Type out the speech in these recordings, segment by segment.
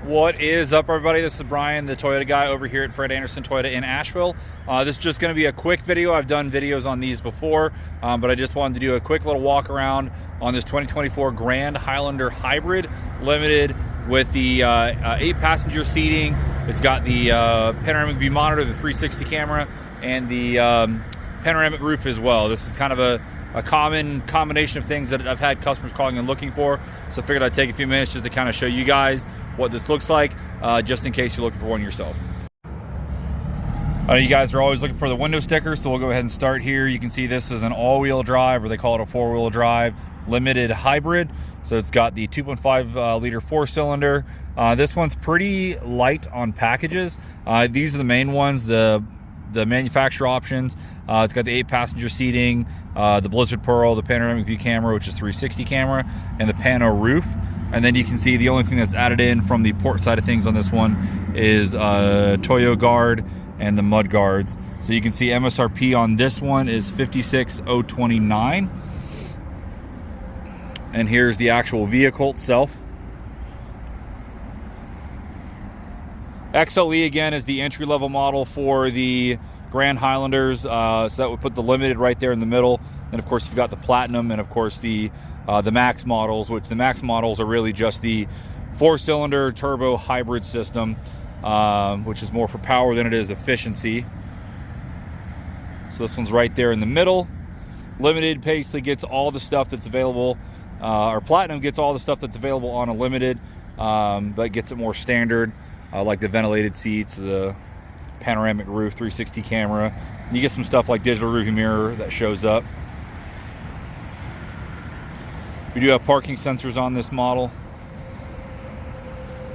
What is up, everybody? This is Brian, the Toyota guy over here at Fred Anderson Toyota in Asheville. This is just going to be a quick video. I've done videos on these before, but I just wanted to do a quick little walk around on this 2024 Grand Highlander Hybrid Limited with the 8-passenger seating. It's got the panoramic view monitor, the 360 camera, and the panoramic roof as well. This is kind of a common combination of things that I've had customers calling and looking for. So I figured I'd take a few minutes just to kind of show you guys what this looks like, just in case you're looking for one yourself. I know you guys are always looking for the window sticker, so we'll go ahead and start here. You can see this is an all-wheel drive, or they call it a four-wheel drive limited hybrid. So it's got the 2.5 liter four-cylinder. This one's pretty light on packages. These are the main ones, the manufacturer options. It's got the 8-passenger seating, the Blizzard Pearl, the panoramic view camera, which is 360 camera, and the pano roof. And then you can see the only thing that's added in from the port side of things on this one is Toyo guard and the mud guards. So you can see MSRP on this one is $56,029. And here's the actual vehicle itself. XLE again is the entry-level model for the Grand Highlanders, so that would put the Limited right there in the middle. And of course you've got the Platinum, and of course the Max models, which the Max models are really just the 4-cylinder turbo hybrid system, which is more for power than it is efficiency. So this one's right there in the middle. Limited basically gets all the stuff that's available, or Platinum gets all the stuff that's available on a Limited, but gets it more standard, like the ventilated seats, the panoramic roof, 360 camera. You get some stuff like digital rearview mirror that shows up. We do have parking sensors on this model.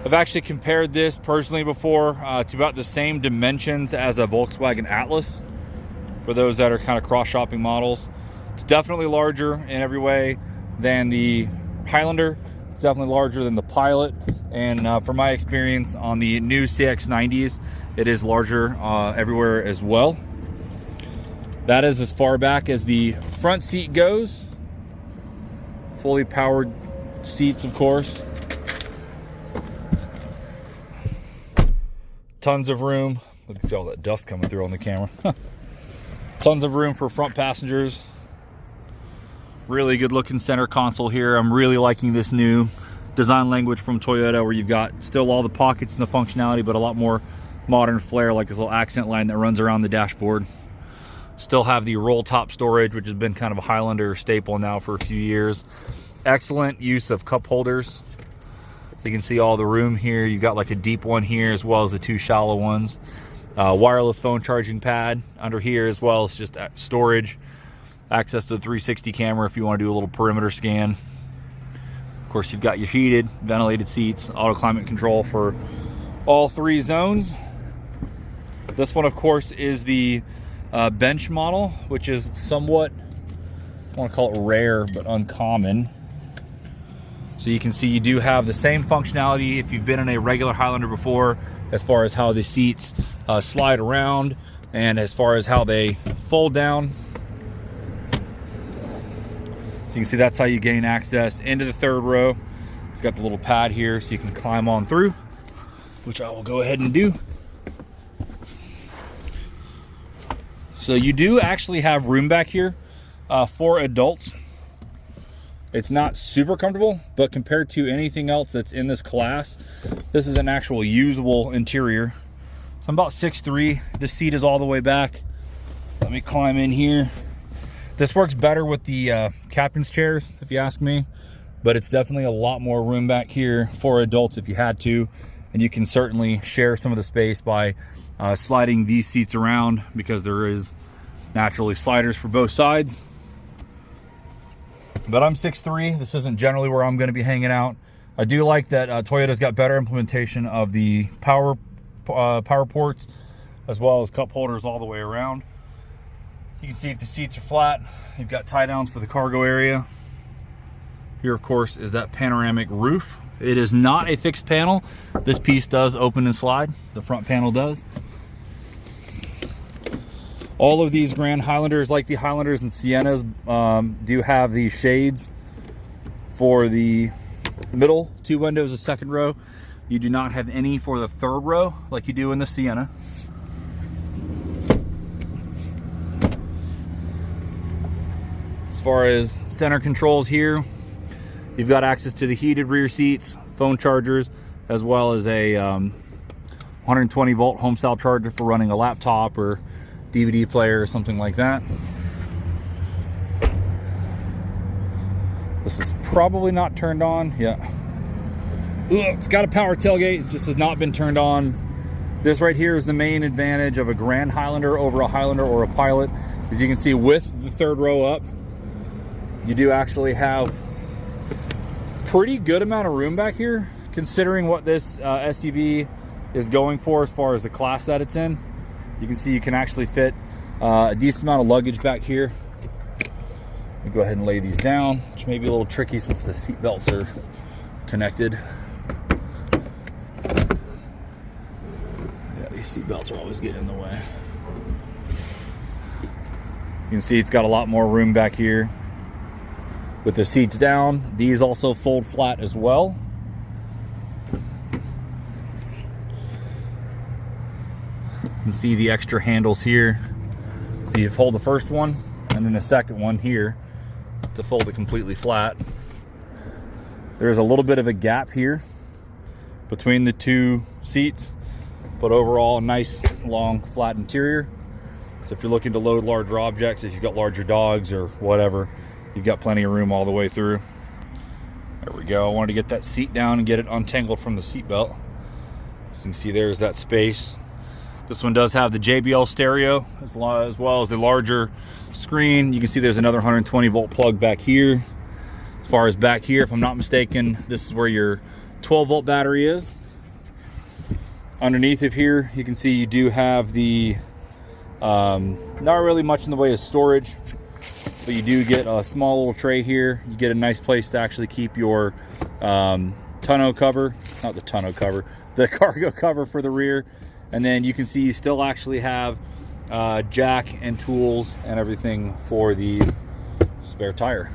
I've actually compared this personally before to about the same dimensions as a Volkswagen Atlas, for those that are kind of cross-shopping models. It's definitely larger in every way than the Highlander. It's definitely larger than the Pilot. And from my experience on the new CX-90s, it is larger everywhere as well. That is as far back as the front seat goes. Fully powered seats, of course. Tons of room. Look at all that dust coming through on the camera. Tons of room for front passengers. Really good looking center console here. I'm really liking this new design language from Toyota, where you've got still all the pockets and the functionality, but a lot more modern flair, like this little accent line that runs around the dashboard. Still have the roll top storage, which has been kind of a Highlander staple now for a few years. Excellent use of cup holders. You can see all the room here. You've got like a deep one here, as well as the two shallow ones. Wireless phone charging pad under here, as well as just storage. Access to the 360 camera if you want to do a little perimeter scan. Of course, you've got your heated, ventilated seats, auto climate control for all 3 zones. This one, of course, is the bench model, which is somewhat, I want to call it rare, but uncommon. So you can see you do have the same functionality if you've been in a regular Highlander before, as far as how the seats slide around and as far as how they fold down. So you can see that's how you gain access into the 3rd row. It's got the little pad here so you can climb on through, which I will go ahead and do. So you do actually have room back here for adults. It's not super comfortable, but compared to anything else that's in this class, this is an actual usable interior. So I'm about 6'3". This seat is all the way back. Let me climb in here. This works better with the captain's chairs, if you ask me, but it's definitely a lot more room back here for adults if you had to. And you can certainly share some of the space by sliding these seats around, because there is naturally sliders for both sides. But I'm 6'3". This isn't generally where I'm going to be hanging out. I do like that Toyota's got better implementation of the power ports, as well as cup holders all the way around. You can see if the seats are flat. You've got tie downs for the cargo area. Here, of course, is that panoramic roof. It is not a fixed panel. This piece does open and slide. The front panel does. All of these Grand Highlanders, like the Highlanders and Siennas, do have these shades for the middle 2 windows, the 2nd row. You do not have any for the third row like you do in the Sienna. As far as center controls here, you've got access to the heated rear seats, phone chargers, as well as a 120 volt home style charger for running a laptop or DVD player or something like that. This is probably not turned on. Yeah. It's got a power tailgate. It just has not been turned on. This right here is the main advantage of a Grand Highlander over a Highlander or a Pilot. As you can see, with the third row up, you do actually have pretty good amount of room back here, considering what this SUV is going for as far as the class that it's in. You can see you can actually fit a decent amount of luggage back here. Let me go ahead and lay these down, which may be a little tricky since the seat belts are connected. Yeah, these seat belts are always getting in the way. You can see it's got a lot more room back here. With the seats down, these also fold flat as well. You can see the extra handles here. So you fold the first one and then the second one here to fold it completely flat. There's a little bit of a gap here between the two seats, but overall a nice long flat interior. So if you're looking to load larger objects, if you've got larger dogs or whatever, you've got plenty of room all the way through. There we go. I wanted to get that seat down and get it untangled from the seat belt. So you can see there's that space. This one does have the JBL stereo as well as the larger screen. You can see there's another 120 volt plug back here. As far as back here, if I'm not mistaken, this is where your 12 volt battery is. Underneath of here, you can see you do have the, not really much in the way of storage, but you do get a small little tray here. You get a nice place to actually keep your tonneau cover, not the tonneau cover, the cargo cover for the rear. And then you can see you still actually have jack and tools and everything for the spare tire.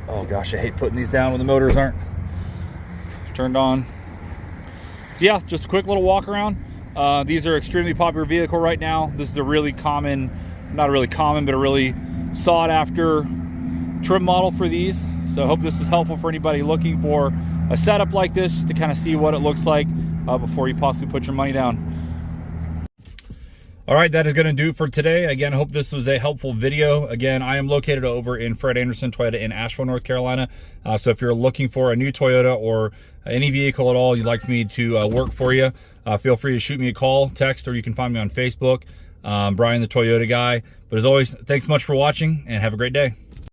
Oh gosh, I hate putting these down when the motors aren't turned on. So yeah, just a quick little walk around. These are extremely popular vehicle right now. This is a really common, not really common, but a really sought after trim model for these. So I hope this is helpful for anybody looking for a setup like this, just to kind of see what it looks like before you possibly put your money down. All right, that is going to do it for today. Again, I hope this was a helpful video. Again, I am located over in Fred Anderson Toyota in Asheville, North Carolina. So if you're looking for a new Toyota or any vehicle at all you'd like me to work for you, feel free to shoot me a call, text, or you can find me on Facebook, Brian the Toyota Guy. But as always, thanks so much for watching and have a great day.